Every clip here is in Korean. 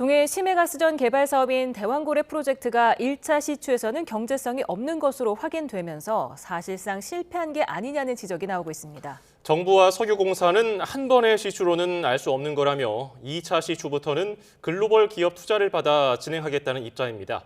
동해 심해가스전 개발 사업인 대왕고래 프로젝트가 1차 시추에서는 경제성이 없는 것으로 확인되면서 사실상 실패한 게 아니냐는 지적이 나오고 있습니다. 정부와 석유공사는 한 번의 시추로는 알 수 없는 거라며 2차 시추부터는 글로벌 기업 투자를 받아 진행하겠다는 입장입니다.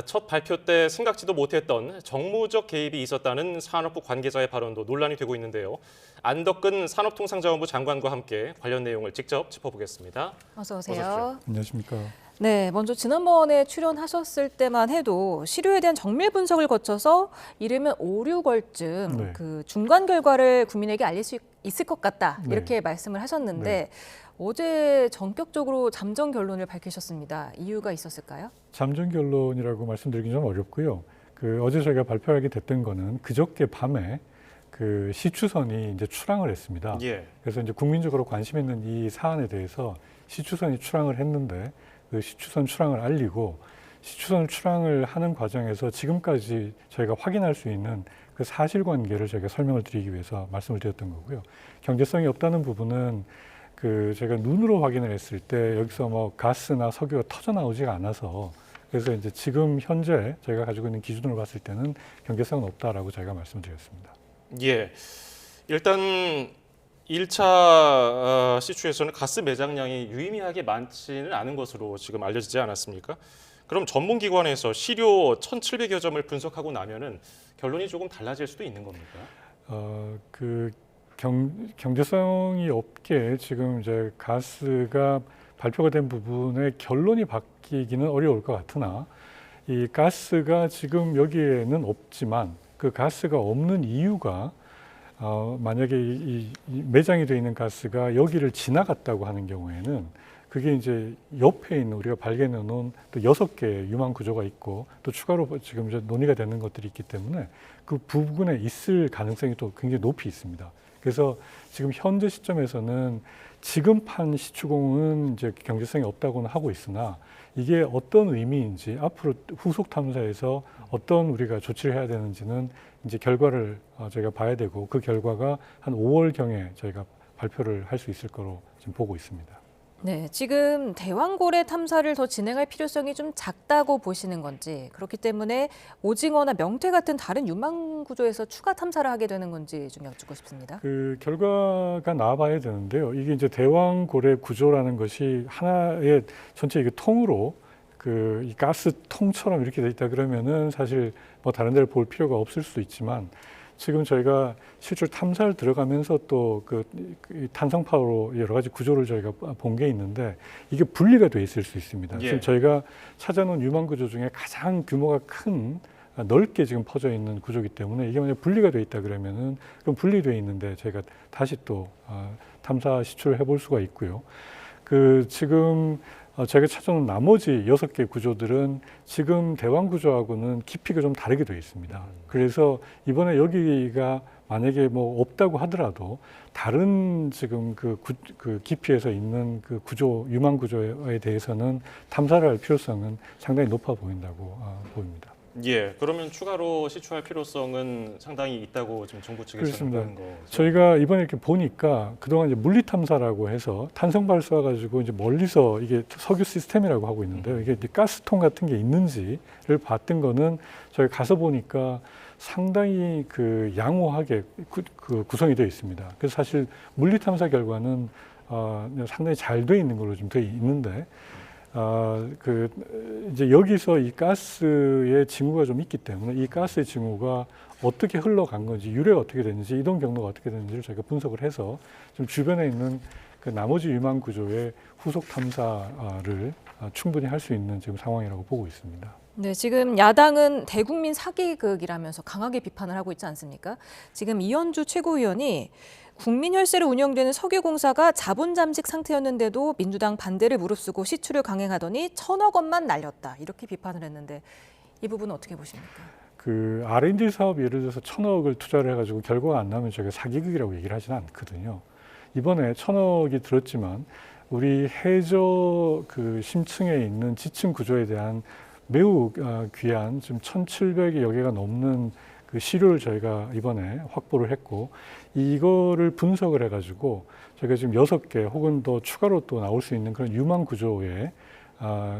첫 발표 때 생각지도 못했던 정무적 개입이 있었다는 산업부 관계자의 발언도 논란이 되고 있는데요. 안덕근 산업통상자원부 장관과 함께 관련 내용을 직접 짚어보겠습니다. 어서 오세요. 어서 안녕하십니까. 네, 먼저 지난번에 출연하셨을 때만 해도 시료에 대한 정밀 분석을 거쳐서 이르면 5, 6월쯤 네. 그 중간 결과를 국민에게 알릴 수 있을 것 같다 이렇게 네. 말씀을 하셨는데 어제 전격적으로 잠정 결론을 밝히셨습니다. 이유가 있었을까요? 잠정 결론이라고 말씀드리기 좀 어렵고요. 어제 저희가 발표하게 됐던 거는 그저께 밤에 시추선이 이제 출항을 했습니다. 예. 그래서 이제 국민적으로 관심 있는 이 사안에 대해서 시추선이 출항을 했는데 그 시추선 출항을 알리고 시추선 출항을 하는 과정에서 지금까지 저희가 확인할 수 있는 그 사실관계를 저희가 설명을 드리기 위해서 말씀을 드렸던 거고요. 경제성이 없다는 부분은 제가 눈으로 확인을 했을 때 여기서 뭐 가스나 석유가 터져 나오지가 않아서 그래서 이제 지금 현재 저희가 가지고 있는 기준으로 봤을 때는 경제성은 없다라고 저희가 말씀드렸습니다. 예. 일단 1차 시추에서는 가스 매장량이 유의미하게 많지는 않은 것으로 지금 알려지지 않았습니까? 그럼 전문기관에서 시료 1,700여 점을 분석하고 나면은 결론이 조금 달라질 수도 있는 겁니까? 경제성이 없게 지금 이제 가스가 발표가 된 부분의 결론이 바뀌기는 어려울 것 같으나 이 가스가 지금 여기에는 없지만 그 가스가 없는 이유가 만약에 이 매장이 되어 있는 가스가 여기를 지나갔다고 하는 경우에는 그게 이제 옆에 있는 우리가 발견해 놓은 또 6개의 유망 구조가 있고 또 추가로 지금 이제 논의가 되는 것들이 있기 때문에 그 부분에 있을 가능성이 또 굉장히 높이 있습니다. 그래서 지금 현재 시점에서는 지금 판 시추공은 이제 경제성이 없다고는 하고 있으나 이게 어떤 의미인지 앞으로 후속 탐사에서 어떤 우리가 조치를 해야 되는지는 이제 결과를 저희가 봐야 되고 그 결과가 한 5월경에 저희가 발표를 할 수 있을 거로 지금 보고 있습니다. 네, 지금 대왕고래 탐사를 더 진행할 필요성이 좀 작다고 보시는 건지 그렇기 때문에 오징어나 명태 같은 다른 유망 구조에서 추가 탐사를 하게 되는 건지 좀 여쭙고 싶습니다. 그 결과가 나와봐야 되는데요. 이게 이제 대왕고래 구조라는 것이 하나의 전체 이게 통으로 이 가스 통처럼 이렇게 돼 있다 그러면은 사실 뭐 다른 데를 볼 필요가 없을 수도 있지만 지금 저희가 실제 탐사를 들어가면서 또 탄성파워로 여러 가지 구조를 저희가 본 게 있는데 이게 분리가 돼 있을 수 있습니다. 예. 지금 저희가 찾아놓은 유망 구조 중에 가장 규모가 큰 넓게 지금 퍼져 있는 구조이기 때문에 이게 만약 분리가 돼 있다 그러면은 그럼 분리돼 있는데 저희가 다시 또 탐사 시추를 해볼 수가 있고요. 지금 제가 찾아놓은 나머지 6개 구조들은 지금 대왕 구조하고는 깊이가 좀 다르게 되어 있습니다. 그래서 이번에 여기가 만약에 뭐 없다고 하더라도 다른 지금 그 깊이에서 있는 그 구조, 유망 구조에 대해서는 탐사를 할 필요성은 상당히 높아 보인다고 보입니다. 예, 그러면 추가로 시추할 필요성은 상당히 있다고 지금 정부 측에서는 보는 거죠. 저희가 이번에 이렇게 보니까 그동안 이제 물리 탐사라고 해서 탄성 발사 가지고 이제 멀리서 이게 석유 시스템이라고 하고 있는데요. 이게 이제 가스통 같은 게 있는지를 봤던 거는 저희 가서 보니까 상당히 양호하게 구성이 되어 있습니다. 그래서 사실 물리 탐사 결과는 상당히 잘 되어 있는 걸로 좀 되어 있는데. 이제 여기서 이 가스의 징후가 좀 있기 때문에 이 가스의 징후가 어떻게 흘러간 건지, 유래가 어떻게 됐는지, 이동 경로가 어떻게 됐는지를 저희가 분석을 해서 좀 주변에 있는 나머지 유망 구조의 후속 탐사를 충분히 할 수 있는 지금 상황이라고 보고 있습니다. 네, 지금 야당은 대국민 사기극이라면서 강하게 비판을 하고 있지 않습니까? 지금 이현주 최고위원이 국민 혈세로 운영되는 석유공사가 자본 잠식 상태였는데도 민주당 반대를 무릅쓰고 시추를 강행하더니 1,000억 원만 날렸다. 이렇게 비판을 했는데 이 부분은 어떻게 보십니까? R&D 사업 예를 들어서 1,000억을 투자를 해가지고 결과가 안 나면 저희가 사기극이라고 얘기를 하지는 않거든요. 이번에 1,000억이 들었지만 우리 해저 심층에 있는 지층 구조에 대한 매우 귀한 지금 1,700여 개가 넘는 시료를 저희가 이번에 확보를 했고 이거를 분석을 해가지고 저희가 지금 6개 혹은 더 추가로 또 나올 수 있는 그런 유망 구조의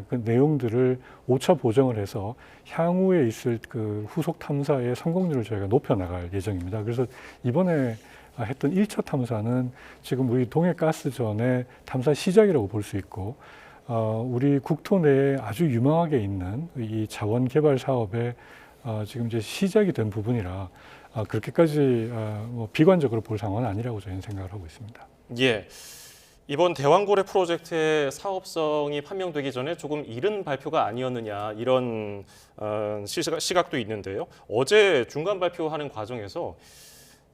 그 내용들을 오차 보정을 해서 향후에 있을 그 후속 탐사의 성공률을 저희가 높여 나갈 예정입니다. 그래서 이번에 했던 1차 탐사는 지금 우리 동해가스전의 탐사 시작이라고 볼 수 있고, 우리 국토 내에 아주 유망하게 있는 이 자원 개발 사업의 지금 이제 시작이 된 부분이라 그렇게까지 뭐 비관적으로 볼 상황은 아니라고 저희는 생각을 하고 있습니다. 예. 이번 대왕고래 프로젝트의 사업성이 판명되기 전에 조금 이른 발표가 아니었느냐 이런 시각도 있는데요. 어제 중간 발표하는 과정에서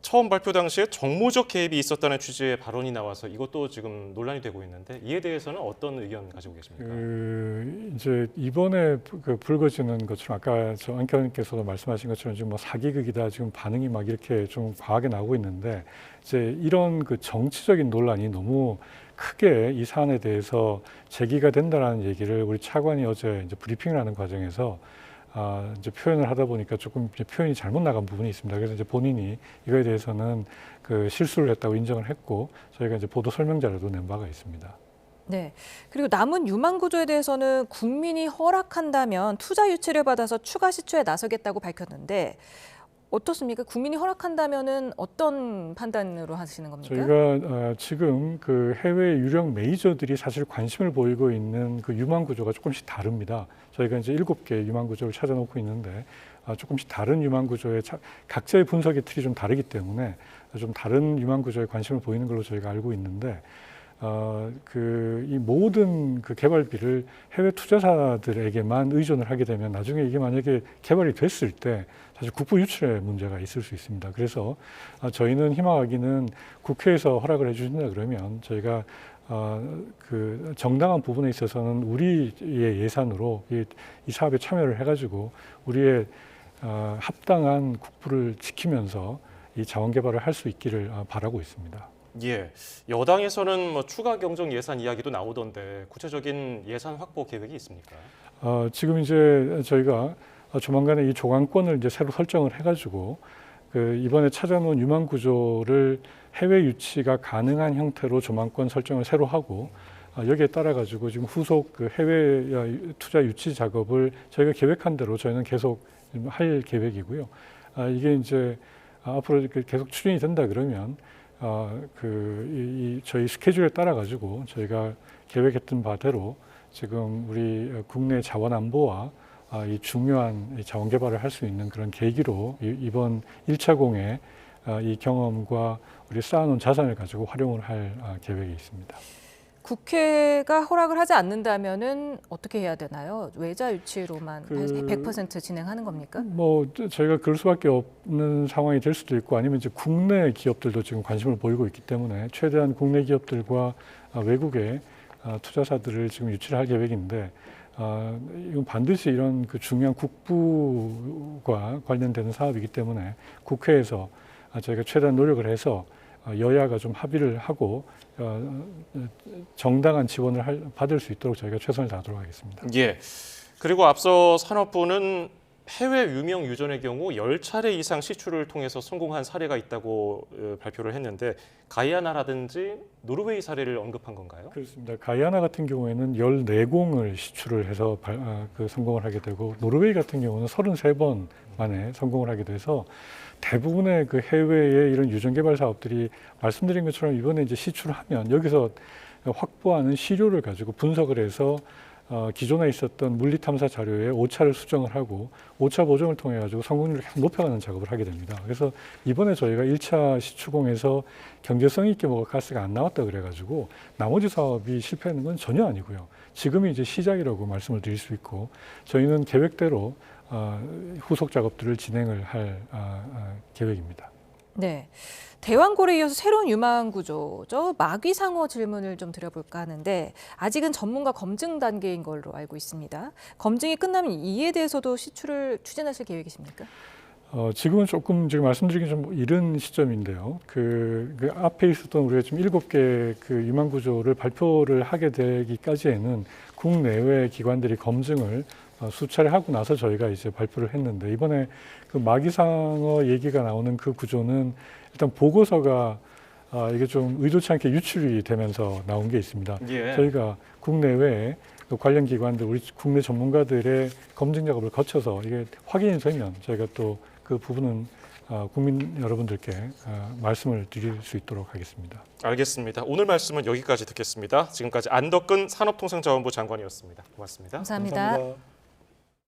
처음 발표 당시에 정무적 개입이 있었다는 취지의 발언이 나와서 이것도 지금 논란이 되고 있는데 이에 대해서는 어떤 의견 가지고 계십니까? 이제 이번에 그 불거지는 것처럼 아까 저 안교님께서도 말씀하신 것처럼 지금 뭐 사기극이다 지금 반응이 막 이렇게 좀 과하게 나오고 있는데 이제 이런 그 정치적인 논란이 너무 크게 이 사안에 대해서 제기가 된다라는 얘기를 우리 차관이 어제 이제 브리핑을 하는 과정에서 이제 표현을 하다 보니까 조금 이제 표현이 잘못 나간 부분이 있습니다. 그래서 이제 본인이 이거에 대해서는 그 실수를 했다고 인정을 했고 저희가 이제 보도 설명자료도 낸 바가 있습니다. 네. 그리고 남은 유망 구조에 대해서는 국민이 허락한다면 투자 유치를 받아서 추가 시추에 나서겠다고 밝혔는데 어떻습니까? 국민이 허락한다면은 어떤 판단으로 하시는 겁니까? 저희가 지금 그 해외 유력 메이저들이 사실 관심을 보이고 있는 그 유망 구조가 조금씩 다릅니다. 저희가 이제 7개 유망 구조를 찾아놓고 있는데 조금씩 다른 유망 구조의 각자의 분석의 틀이 좀 다르기 때문에 좀 다른 유망 구조에 관심을 보이는 걸로 저희가 알고 있는데 이 모든 그 개발비를 해외 투자사들에게만 의존을 하게 되면 나중에 이게 만약에 개발이 됐을 때 사실 국부 유출의 문제가 있을 수 있습니다. 그래서 저희는 희망하기는 국회에서 허락을 해주신다 그러면 저희가 그 정당한 부분에 있어서는 우리의 예산으로 이 사업에 참여를 해가지고 우리의 합당한 국부를 지키면서 이 자원 개발을 할 수 있기를 바라고 있습니다. 예, 여당에서는 뭐 추가 경정 예산 이야기도 나오던데 구체적인 예산 확보 계획이 있습니까? 지금 이제 저희가 조만간에 이 조강권을 이제 새로 설정을 해가지고 그 이번에 찾아놓은 유망 구조를 해외 유치가 가능한 형태로 조망권 설정을 새로 하고 여기에 따라 가지고 지금 후속 그 해외 투자 유치 작업을 저희가 계획한 대로 저희는 계속 할 계획이고요. 이게 이제 앞으로 계속 추진이 된다 그러면 저희 스케줄에 따라 가지고 저희가 계획했던 바대로 지금 우리 국내 자원 안보와 이 중요한 자원 개발을 할 수 있는 그런 계기로 이번 1차 공에 이 경험과 우리 쌓아놓은 자산을 가지고 활용을 할 계획이 있습니다. 국회가 허락을 하지 않는다면은 어떻게 해야 되나요? 외자 유치로만 100% 진행하는 겁니까? 뭐 저희가 그럴 수밖에 없는 상황이 될 수도 있고 아니면 이제 국내 기업들도 지금 관심을 보이고 있기 때문에 최대한 국내 기업들과 외국의 투자사들을 지금 유치를 할 계획인데 이건 반드시 이런 그 중요한 국부와 관련되는 사업이기 때문에 국회에서 저희가 최대한 노력을 해서 여야가 좀 합의를 하고 정당한 지원을 받을 수 있도록 저희가 최선을 다하도록 하겠습니다. 예. 그리고 앞서 산업부는 해외 유명 유전의 경우 10차례 이상 시추를 통해서 성공한 사례가 있다고 발표를 했는데 가이아나라든지 노르웨이 사례를 언급한 건가요? 그렇습니다. 가이아나 같은 경우에는 14공을 시추를 해서 성공을 하게 되고 노르웨이 같은 경우는 33번 만에 성공을 하게 돼서 대부분의 그 해외의 이런 유전 개발 사업들이 말씀드린 것처럼 이번에 이제 시추를 하면 여기서 확보하는 시료를 가지고 분석을 해서 기존에 있었던 물리 탐사 자료에 오차를 수정을 하고 오차 보정을 통해 가지고 성공률을 계속 높여가는 작업을 하게 됩니다. 그래서 이번에 저희가 1차 시추공에서 경제성 있게 뭐가 가스가 안 나왔다 그래 가지고 나머지 사업이 실패하는 건 전혀 아니고요. 지금이 이제 시작이라고 말씀을 드릴 수 있고 저희는 계획대로 후속 작업들을 진행을 할 계획입니다. 네. 대왕고래에 이어서 새로운 유망 구조죠. 마귀상어 질문을 좀 드려볼까 하는데 아직은 전문가 검증 단계인 걸로 알고 있습니다. 검증이 끝나면 이에 대해서도 시추를 추진하실 계획이십니까? 지금은 조금 지금 말씀드리기 좀 이른 시점인데요. 그 앞에 있었던 우리가 지금 7개 그 유망 구조를 발표를 하게 되기까지에는 국내외 기관들이 검증을 수차례 하고 나서 저희가 이제 발표를 했는데 이번에 그 마귀상어 얘기가 나오는 그 구조는 일단 보고서가 이게 좀 의도치 않게 유출이 되면서 나온 게 있습니다. 예. 저희가 국내외에 또 관련 기관들, 우리 국내 전문가들의 검증 작업을 거쳐서 이게 확인이 되면 저희가 또 그 부분은 국민 여러분들께 말씀을 드릴 수 있도록 하겠습니다. 알겠습니다. 오늘 말씀은 여기까지 듣겠습니다. 지금까지 안덕근 산업통상자원부 장관이었습니다. 고맙습니다. 감사합니다. 감사합니다.